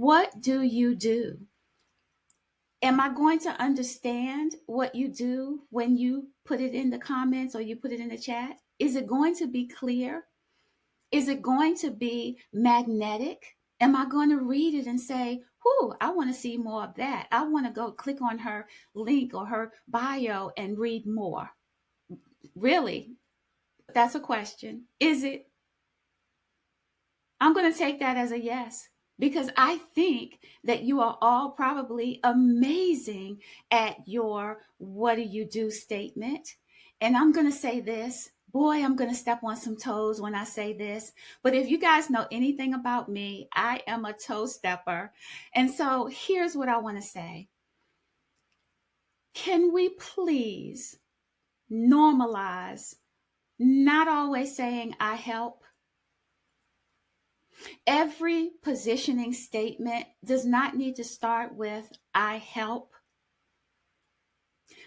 What do you do? Am I going to understand what you do when you put it in the comments or you put it in the chat? Is it going to be clear? Is it going to be magnetic? Am I going to read it and say, whoo, I want to see more of that. I want to go click on her link or her bio and read more. Really? That's a question. Is it? I'm going to take that as a yes, because I think that you are all probably amazing at your what do you do statement. And I'm going to say this. Boy, I'm going to step on some toes when I say this. But if you guys know anything about me, I am a toe stepper. And so here's what I want to say. Can we please normalize not always saying I help? Every positioning statement does not need to start with I help.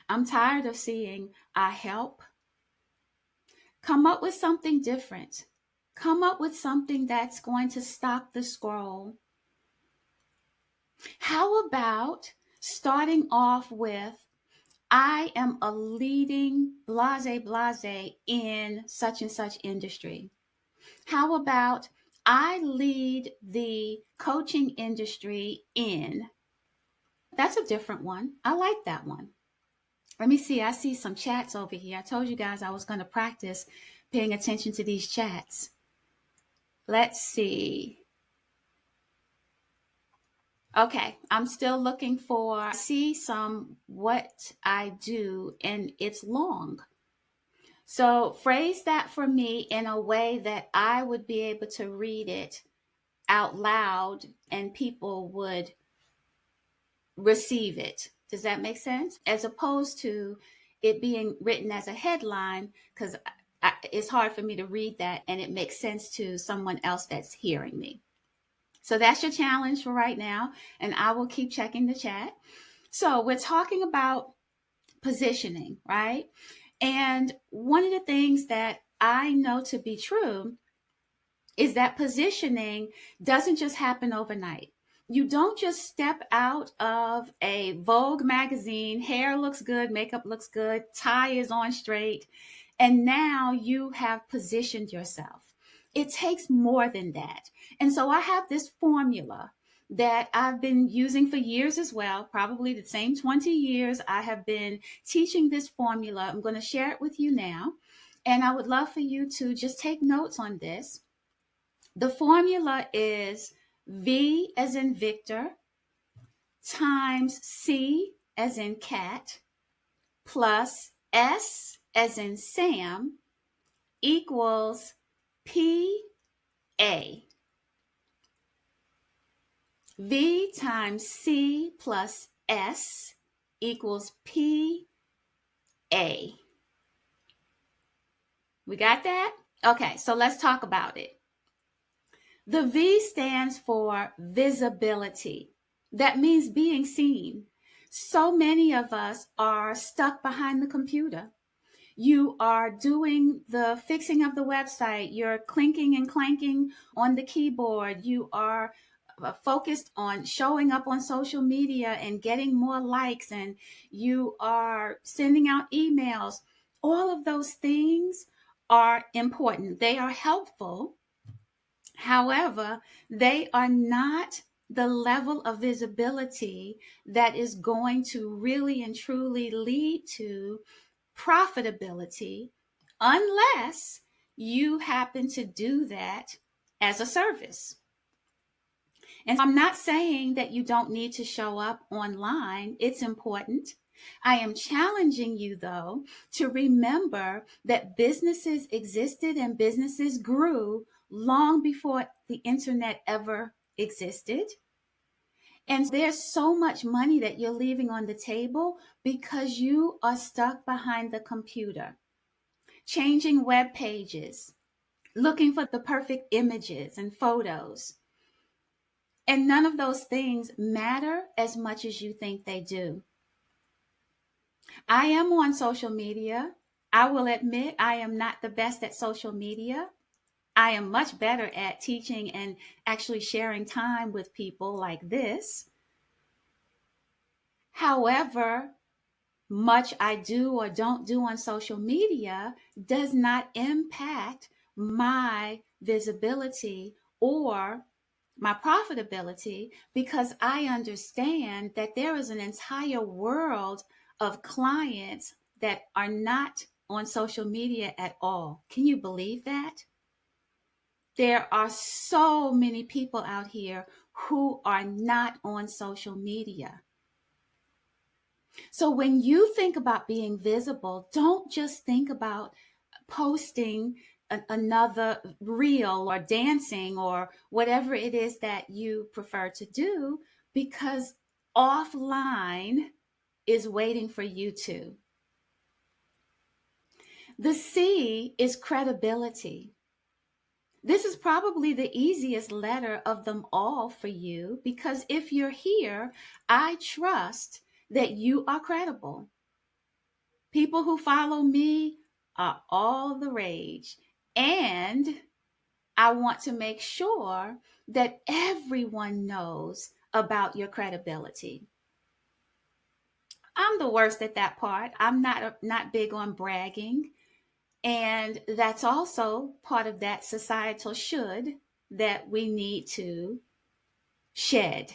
I'm tired of seeing I help. Come up with something different. Come up with something that's going to stop the scroll. How about starting off with I am a leading blase in such and such industry? How about I lead the coaching industry in? That's a different one. I like that one. Let me see. I see some chats over here. I told you guys I was going to practice paying attention to these chats. Let's see. Okay, I'm still looking for, I see some what I do, and it's long. So phrase that for me in a way that I would be able to read it out loud and people would receive it. Does that make sense? As opposed to it being written as a headline, because it's hard for me to read that and it makes sense to someone else that's hearing me. So that's your challenge for right now. And I will keep checking the chat. So we're talking about positioning, right? And one of the things that I know to be true is that positioning doesn't just happen overnight. You don't just step out of a Vogue magazine, hair looks good, makeup looks good, tie is on straight, and now you have positioned yourself. It takes more than that. And so I have this formula that I've been using for years as well, probably the same 20 years I have been teaching this formula. I'm going to share it with you now. And I would love for you to just take notes on this. The formula is V as in Victor times C as in cat plus S as in Sam equals PA. V times C plus S equals PA. We got that? Okay, so let's talk about it. The V stands for visibility. That means being seen. So many of us are stuck behind the computer. You are doing the fixing of the website. You're clinking and clanking on the keyboard. You are focused on showing up on social media and getting more likes, and you are sending out emails. All of those things are important. They are helpful. However, they are not the level of visibility that is going to really and truly lead to profitability unless you happen to do that as a service. And I'm not saying that you don't need to show up online. It's important. I am challenging you, though, to remember that businesses existed and businesses grew long before the internet ever existed. And there's so much money that you're leaving on the table because you are stuck behind the computer, changing web pages, looking for the perfect images and photos. And none of those things matter as much as you think they do. I am on social media. I will admit I am not the best at social media. I am much better at teaching and actually sharing time with people like this. However, much I do or don't do on social media does not impact my visibility or my profitability, because I understand that there is an entire world of clients that are not on social media at all. Can you believe that? There are so many people out here who are not on social media. So when you think about being visible, don't just think about posting another reel or dancing or whatever it is that you prefer to do, because offline is waiting for you to. The C is credibility. This is probably the easiest letter of them all for you, because if you're here, I trust that you are credible. People who follow me are all the rage. And I want to make sure that everyone knows about your credibility. I'm the worst at that part. I'm not big on bragging. And that's also part of that societal should that we need to shed,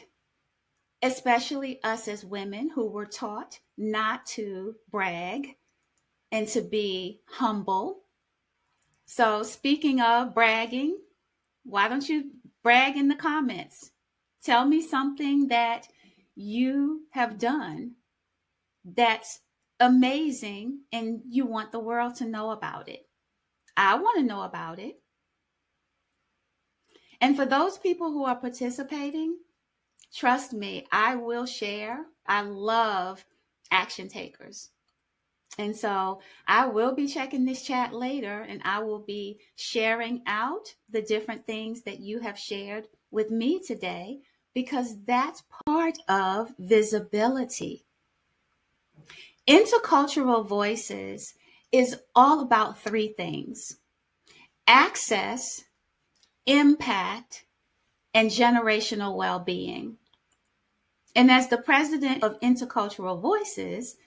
especially us as women who were taught not to brag and to be humble. So, speaking of bragging, why don't you brag in the comments? Tell me something that you have done that's amazing and you want the world to know about it. I want to know about it. And for those people who are participating, trust me, I will share. I love action takers. And so I will be checking this chat later, and I will be sharing out the different things that you have shared with me today, because that's part of visibility. Intercultural Voices is all about three things: access, impact, and generational well-being. And as the president of Intercultural Voices,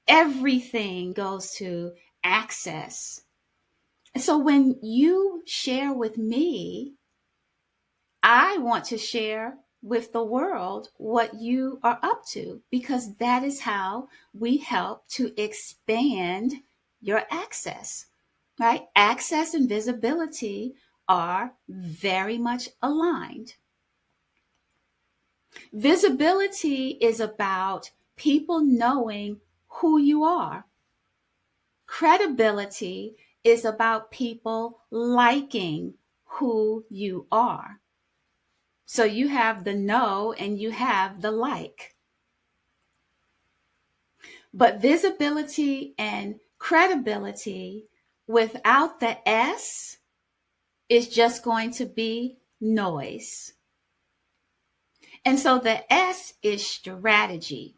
everything goes to access. So when you share with me, I want to share with the world what you are up to, because that is how we help to expand your access, right? Access and visibility are very much aligned. Visibility is about people knowing who you are. Credibility is about people liking who you are. So you have the know and you have the like. But visibility and credibility without the S is just going to be noise. And so the S is strategy.